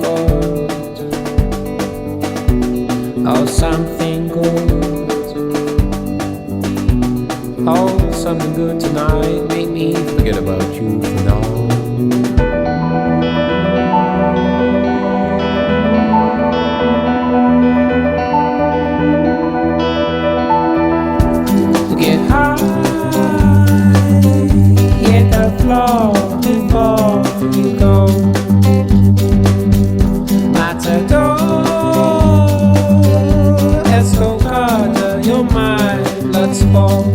something good. Oh, something good. Oh, something good tonight. Make me forget about you for now. Get high, hit the floor before you go. Matador, Escocada, you're my blood sport.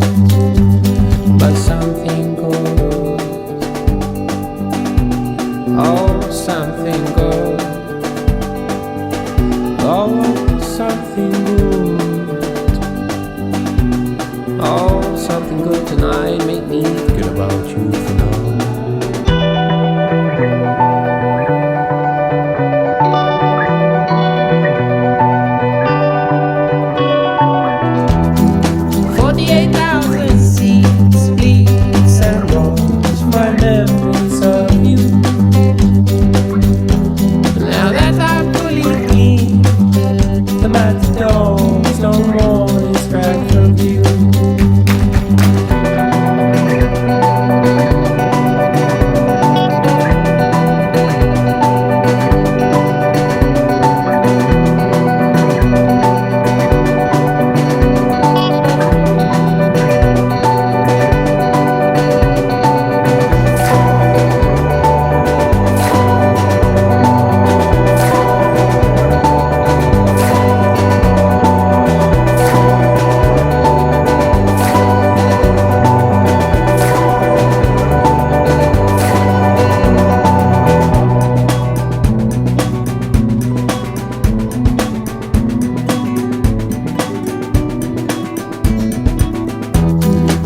But something good, oh, something good, oh, something good, oh, something good tonight. Make me forget about you for now.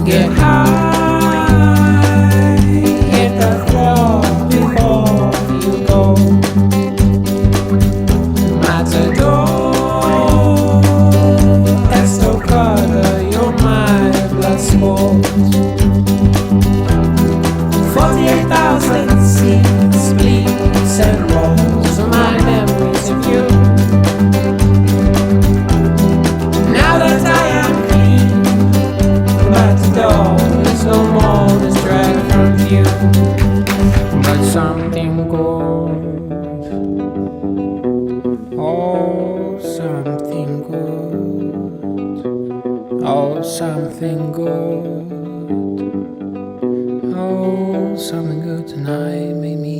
Get high, hit the floor before you go. Matador, Estocada, you're my blood sport. 48,000 seeds, bleeds and rolls are my memories of you. Now that I am clean, Matador is no more distracted from you. But something good, oh, something good, oh, something good, oh, something good tonight. Make me